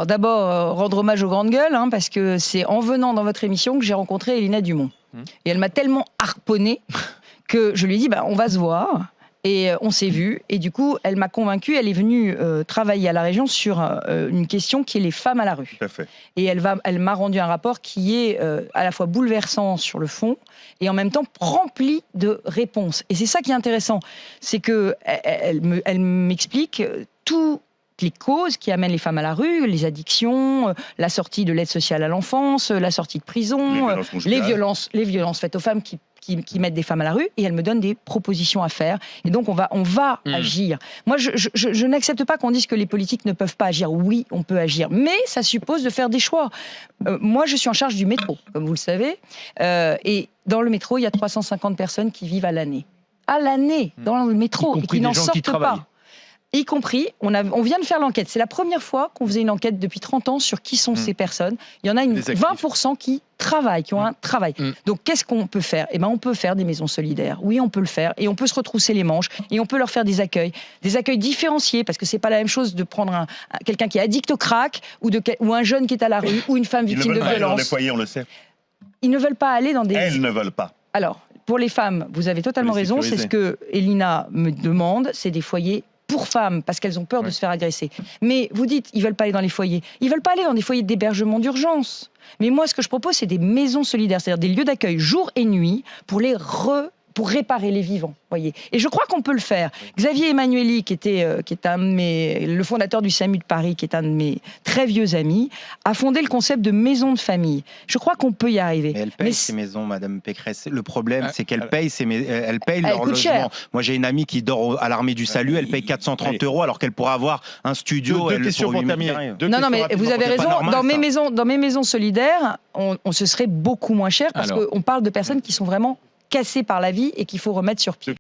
Alors d'abord, rendre hommage aux grandes gueules, hein, parce que c'est en venant dans votre émission que j'ai rencontré Elina Dumont. Et elle m'a tellement harponné que je lui ai dit, on va se voir. Et on s'est vu. Et du coup, elle m'a convaincue. Elle est venue travailler à la région sur une question qui est les femmes à la rue. Tout à fait. Et elle m'a rendu un rapport qui est à la fois bouleversant sur le fond et en même temps rempli de réponses. Et c'est ça qui est intéressant. C'est qu'elle m'explique tout les causes qui amènent les femmes à la rue, les addictions, la sortie de l'aide sociale à l'enfance, la sortie de prison, les violences faites aux femmes qui mettent des femmes à la rue, et elle me donne des propositions à faire. Et donc on va agir. Moi, je n'accepte pas qu'on dise que les politiques ne peuvent pas agir. Oui, on peut agir, mais ça suppose de faire des choix. Moi, je suis en charge du métro, comme vous le savez, et dans le métro, il y a 350 personnes qui vivent à l'année. À l'année, dans le métro, et qui n'en sortent pas. Y compris, on vient de faire l'enquête. C'est la première fois qu'on faisait une enquête depuis 30 ans sur qui sont ces personnes. Il y en a 20% qui travaillent, qui ont un travail. Donc, qu'est-ce qu'on peut faire ? On peut faire des maisons solidaires. Oui, on peut le faire. Et on peut se retrousser les manches. Et on peut leur faire des accueils différenciés. Parce que c'est pas la même chose de prendre quelqu'un qui est addict au crack ou un jeune qui est à la rue ou une femme victime de violence. Dans les foyers, on le sait. Ils ne veulent pas aller dans des... Elles ne veulent pas. Alors, pour les femmes, vous avez totalement raison. C'est ce que Elina me demande. C'est des foyers pour femmes, parce qu'elles ont peur de se faire agresser. Mais vous dites, ils veulent pas aller dans les foyers. Ils veulent pas aller dans des foyers d'hébergement d'urgence. Mais moi, ce que je propose, c'est des maisons solidaires, c'est-à-dire des lieux d'accueil jour et nuit pour pour réparer les vivants, voyez. Et je crois qu'on peut le faire. Xavier Emmanueli, qui est le fondateur du SAMU de Paris, qui est un de mes très vieux amis, a fondé le concept de maison de famille. Je crois qu'on peut y arriver. Mais elle paye ces maisons, Madame Pécresse. Le problème, c'est qu'elle paye leur logement. Cher. Moi, j'ai une amie qui dort à l'Armée du Salut, elle paye 430 € alors qu'elle pourrait avoir un studio. Deux questions pour Tamir. Non, mais vous avez raison. Dans mes maisons solidaires, on se serait beaucoup moins cher parce qu'on parle de personnes qui sont vraiment cassées par la vie et qu'il faut remettre sur pied.